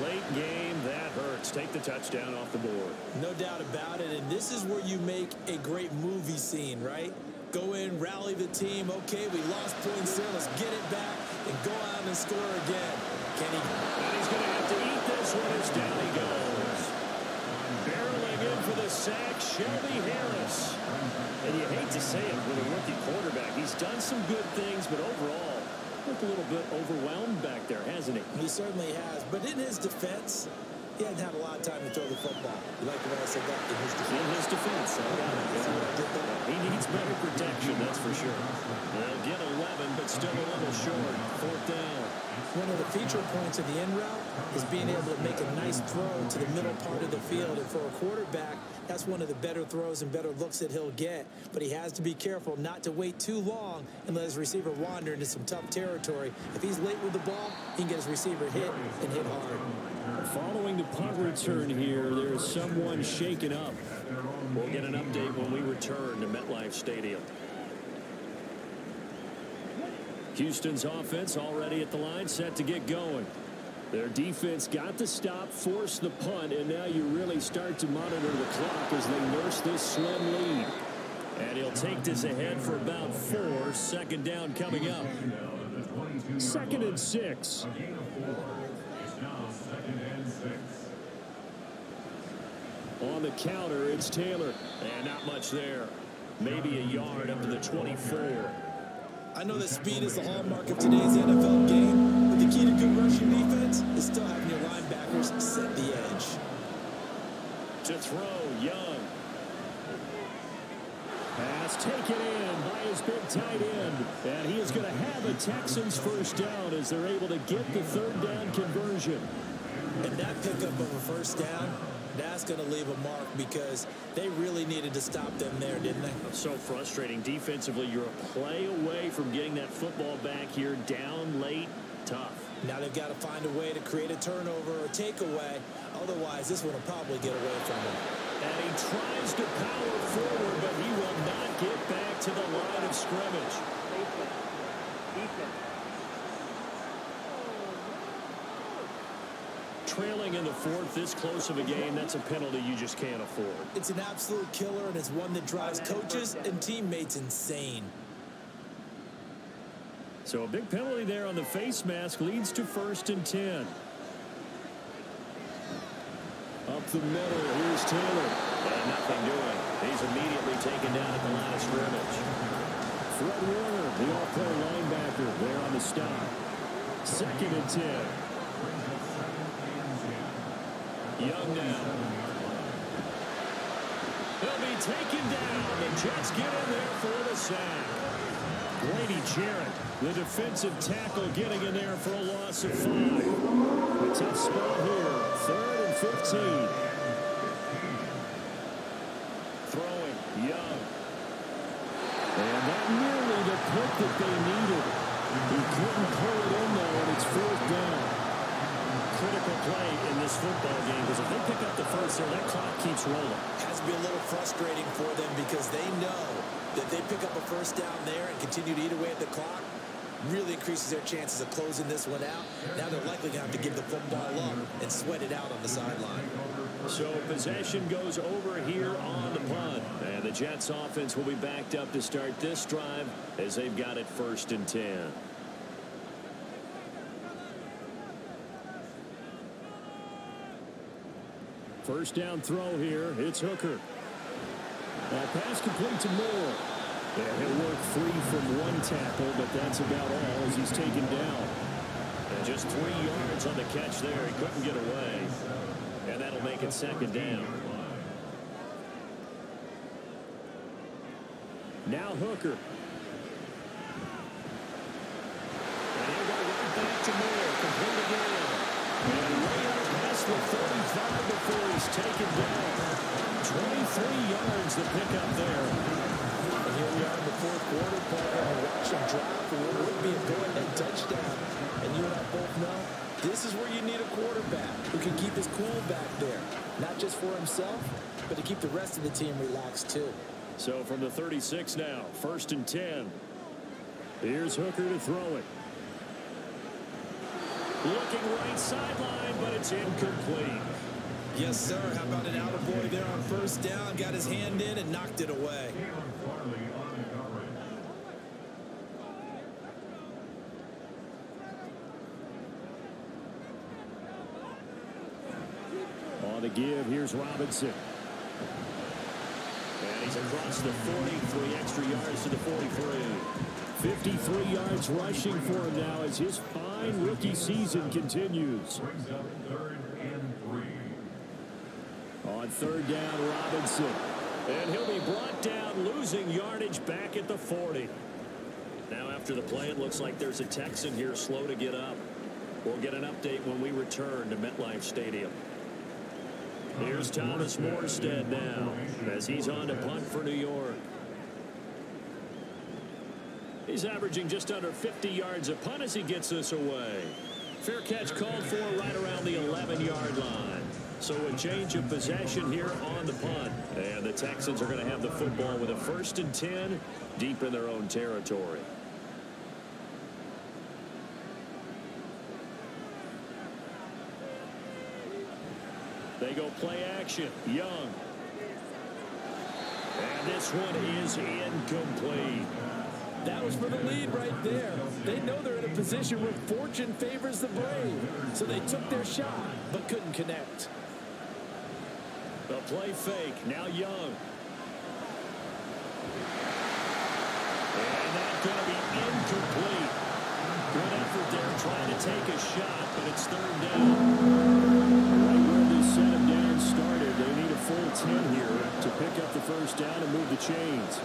Late game, that hurts. Take the touchdown off the board. No doubt about it, and this is where you make a great movie scene, right? Go in, rally the team. Okay, we lost points there. Let's get it back and go out and score again. Can he? And he's going to have to eat this one as down he goes. Barreling in for the sack, Shelby Harris. And you hate to say it with a rookie quarterback. He's done some good things, but overall, looked a little bit overwhelmed back there, hasn't he? He certainly has. But in his defense, He hadn't had a lot of time to throw the football. You like the way I said that? In his defense. In his defense. He needs better protection, that's for sure. They'll get 11, but still a little short. 4th down. One of the feature points of the end route is being able to make a nice throw to the middle part of the field. And for a quarterback, that's one of the better throws and better looks that he'll get. But he has to be careful not to wait too long and let his receiver wander into some tough territory. If he's late with the ball, he can get his receiver hit and hit hard. Following the punt return here, there's someone shaken up. We'll get an update when we return to MetLife Stadium. Houston's offense already at the line, set to get going. Their defense got the stop, forced the punt, and now you really start to monitor the clock as they nurse this slim lead. And he'll take this ahead for about 4. 2nd down coming up. 2nd and 6. On the counter, it's Taylor. And not much there. Maybe a yard up to the 24. I know that speed is the hallmark of today's NFL game, but the key to good rushing defense is still having your linebackers set the edge. To throw, Young. Pass taken in by his big tight end. And he is going to have a Texans 1st down as they're able to get the 3rd down conversion. And that pickup of a 1st down, that's going to leave a mark because they really needed to stop them there, didn't they? So frustrating. Defensively, you're a play away from getting that football back here. Down late, tough. Now they've got to find a way to create a turnover or takeaway. Otherwise, this one will probably get away from them. And he tries to power forward, but he will not get back to the line of scrimmage. Trailing in the 4th, this close of a game, that's a penalty you just can't afford. It's an absolute killer, and it's one that drives coaches and teammates insane. So a big penalty there on the face mask leads to 1st and 10. Up the middle, here's Taylor. And nothing doing. He's immediately taken down at the line of scrimmage. Fred Warner, the all-pro linebacker, there on the stop. 2nd and 10. Young now. He'll be taken down. The Jets get in there for the sack. Grady Jarrett, the defensive tackle, getting in there for a loss of 5. A tough spot here. 3rd and 15. Throwing, Young. And that nearly the pick that they needed. He couldn't pull it in, though, and it's 4th down. Critical play in this football game because if they pick up the 1st there, that clock keeps rolling. Has to be a little frustrating for them because they know that they pick up a 1st down there and continue to eat away at the clock, really increases their chances of closing this one out. Now they're likely going to have to give the football up and sweat it out on the sideline. So possession goes over here on the punt. And the Jets offense will be backed up to start this drive as they've got it 1st and 10. First down throw here. It's Hooker. Pass complete to Moore. And he'll work free from one tackle, but that's about all as he's taken down. And just 3 yards on the catch there. He couldn't get away. And that'll make it 2nd down. Now Hooker. And he'll go right back to Moore. Complete again. And way out past the 35 before he's taken down. 23 yards to pick up there. And here we are in the 4th quarter, partner, and watch him drop for what would be a go-ahead touchdown. And you and I both know this is where you need a quarterback who can keep his cool back there. Not just for himself, but to keep the rest of the team relaxed too. So from the 36 now, 1st and 10. Here's Hooker to throw it. Looking right sideline, but it's incomplete. Yes, sir. How about an attaboy there on 1st down? Got his hand in and knocked it away. On the give, here's Robinson. And he's across the 40, 3 extra yards to the 43. 53 yards rushing for him now as his fine rookie season continues. Brings up 3rd and 3. On third down, Robinson. And he'll be brought down, losing yardage back at the 40. Now after the play, it looks like there's a Texan here slow to get up. We'll get an update when we return to MetLife Stadium. Here's Thomas Morstead now as he's on to punt for New York. He's averaging just under 50 yards a punt as he gets this away. Fair catch called for right around the 11-yard line. So a change of possession here on the punt. And the Texans are going to have the football with a 1st and 10 deep in their own territory. They go play action. Young. And this one is incomplete. That was for the lead right there. They know they're in a position where fortune favors the brave. So they took their shot, but couldn't connect. The play fake. Now Young. And that's going to be incomplete. Good effort there trying to take a shot, but it's third down. Right where this set him down started, they need a full 10 here to pick up the first down and move the chains.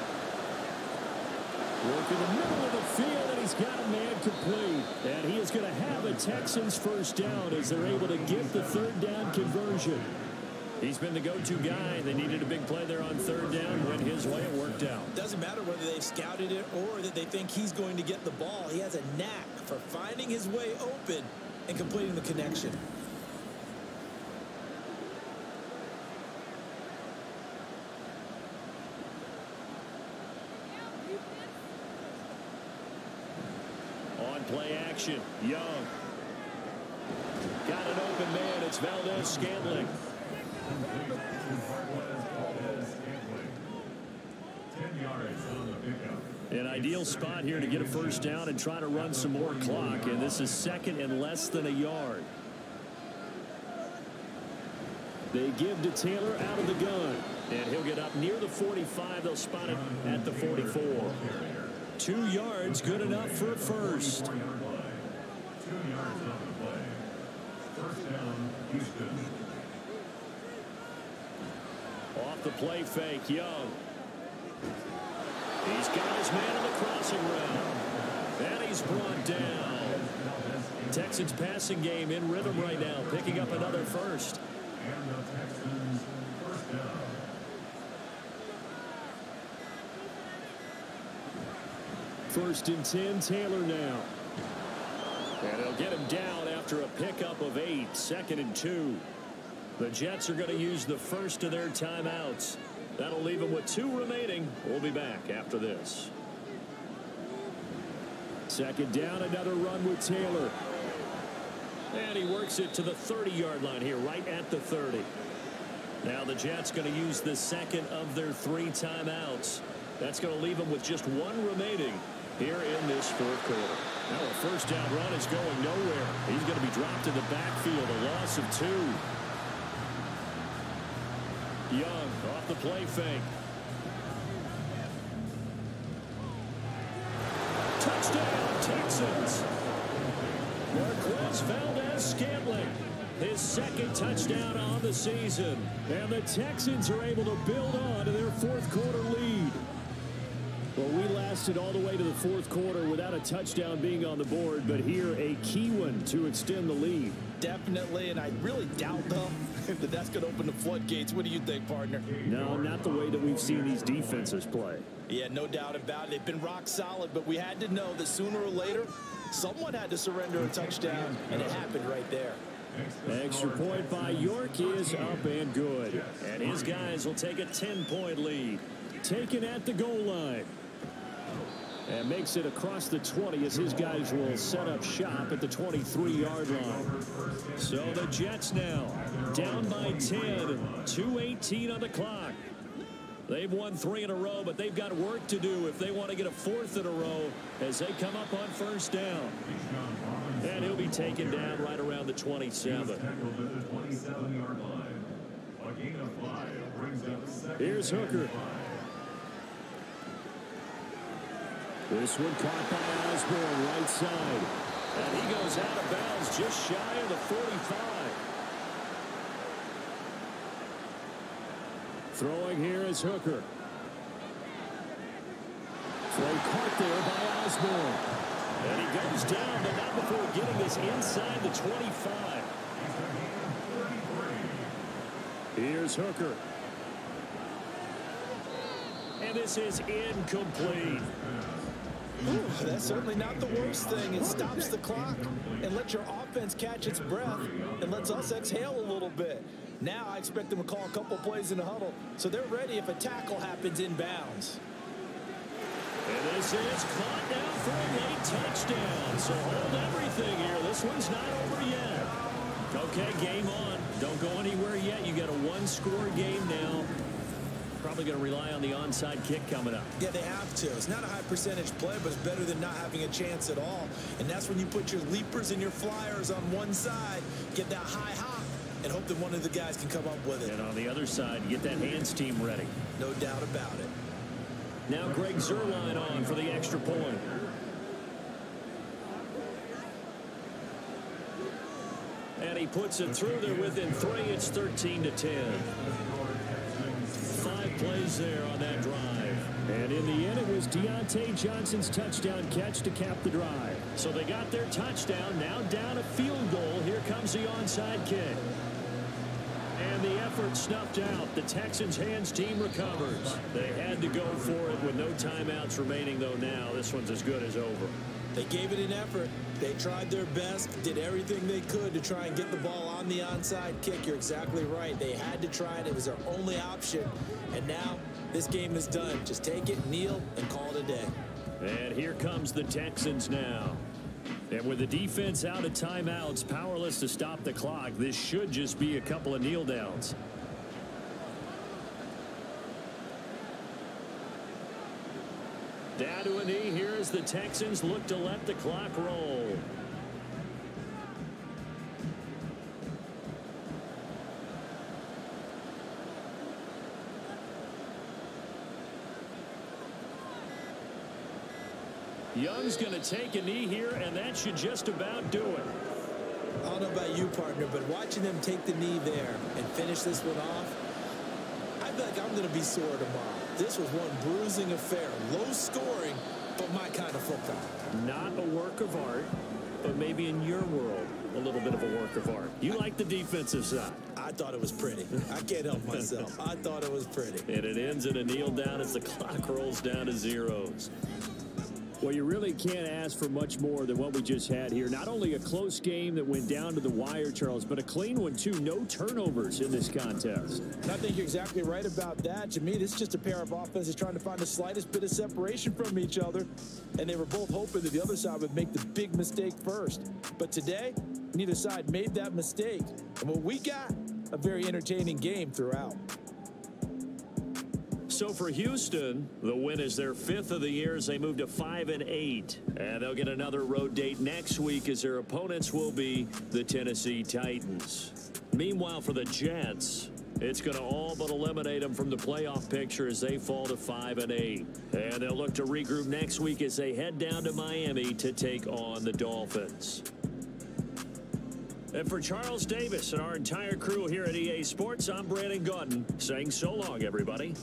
Work in the middle of the field, and he's got a man complete. And he is going to have a Texans first down as they're able to get the third down conversion. He's been the go-to guy. They needed a big play there on third down. Went his way, it worked out. Doesn't matter whether they've scouted it or that they think he's going to get the ball. He has a knack for finding his way open and completing the connection. On play action, Young. Got an open man. It's Valdez-Scantling. An ideal spot here to get a first down and try to run some more clock. And this is 2nd and less than a yard. They give to Taylor out of the gun. And he'll get up near the 45. They'll spot it at the 44. 2 yards, good enough for a first. 2 yards on the play. First down, Houston. Off the play fake, Young. He's got his man in the crossing route. And he's brought down. Texans passing game in rhythm right now, picking up another first. And the Texans first down. First and 10, Taylor now. And they'll get him down after a pickup of 8, 2nd and 2. The Jets are going to use the first of their timeouts. That'll leave them with 2 remaining. We'll be back after this. 2nd down, another run with Taylor. And he works it to the 30-yard line here, right at the 30. Now the Jets going to use the 2nd of their 3 timeouts. That's going to leave them with just 1 remaining here in this 4th quarter. Now a first down run is going nowhere. He's going to be dropped in the backfield, a loss of 2. Young off the play fake. Touchdown, Texans. Marquez Valdez-Scantling, his 2nd touchdown on the season. And the Texans are able to build on to their 4th quarter lead. Well, we lasted all the way to the 4th quarter without a touchdown being on the board, but here a key one to extend the lead. Definitely, and I really doubt, though, that that's going to open the floodgates. What do you think, partner? No, not the way that we've seen these defenses play. Yeah, no doubt about it. They've been rock solid, but we had to know that sooner or later, someone had to surrender a touchdown, and it happened right there. Extra point by York is up and good. And his guys will take a 10-point lead. Taken at the goal line. And makes it across the 20 as his guys will set up shop at the 23-yard line. So the Jets now down by 10, 2:18 on the clock. They've won 3 in a row, but they've got work to do if they want to get a 4th in a row as they come up on first down. And he'll be taken down right around the 27. Here's Hooker. This one caught by Osborne, right side. And he goes out of bounds just shy of the 45. Throwing here is Hooker. Throw caught there by Osborne. And he goes down, but not before getting this inside the 25. Here's Hooker. And this is incomplete. Ooh, that's certainly not the worst thing. It stops the clock and lets your offense catch its breath and lets us exhale a little bit. Now I expect them to call a couple plays in the huddle so they're ready if a tackle happens inbounds. And this is caught now for a late touchdown. So hold everything here. This one's not over yet. Okay, game on. Don't go anywhere yet. You got a one-score game now. Probably going to rely on the onside kick coming up. Yeah, they have to. It's not a high percentage play, but it's better than not having a chance at all. And that's when you put your leapers and your flyers on one side, get that high hop, and hope that one of the guys can come up with it. And on the other side, get that hands team ready. No doubt about it. Now Greg Zuerlein on for the extra point. And he puts it through there within 3. It's 13-10. 5 plays there on that drive. And in the end, it was Deontay Johnson's touchdown catch to cap the drive. So they got their touchdown, now down a field goal. Here comes the onside kick. And the effort snuffed out. The Texans' hands team recovers. They had to go for it with no timeouts remaining, though now. This one's as good as over. They gave it an effort. They tried their best, did everything they could to try and get the ball on the onside kick. You're exactly right. They had to try it. It was their only option. And now this game is done. Just take it, kneel, and call it a day. And here comes the Texans now. And with the defense out of timeouts, powerless to stop the clock, this should just be a couple of kneel downs. Down to a knee here as the Texans look to let the clock roll. Young's going to take a knee here, and that should just about do it. I don't know about you, partner, but watching them take the knee there and finish this one off, I feel like I'm going to be sore tomorrow. This was one bruising affair. Low scoring, but my kind of football. Not a work of art, but maybe in your world, a little bit of a work of art. You like the defensive side. I thought it was pretty. I can't help myself. I thought it was pretty. And it ends in a kneel down as the clock rolls down to zeros. Well, you really can't ask for much more than what we just had here. Not only a close game that went down to the wire, Charles, but a clean one, too. No turnovers in this contest. And I think you're exactly right about that. To me, this is just a pair of offenses trying to find the slightest bit of separation from each other. And they were both hoping that the other side would make the big mistake first. But today, neither side made that mistake. And what we got, a very entertaining game throughout. So for Houston, the win is their 5th of the year as they move to 5-8. And they'll get another road date next week as their opponents will be the Tennessee Titans. Meanwhile, for the Jets, it's going to all but eliminate them from the playoff picture as they fall to 5-8. And they'll look to regroup next week as they head down to Miami to take on the Dolphins. And for Charles Davis and our entire crew here at EA Sports, I'm Brandon Gaudin saying so long, everybody.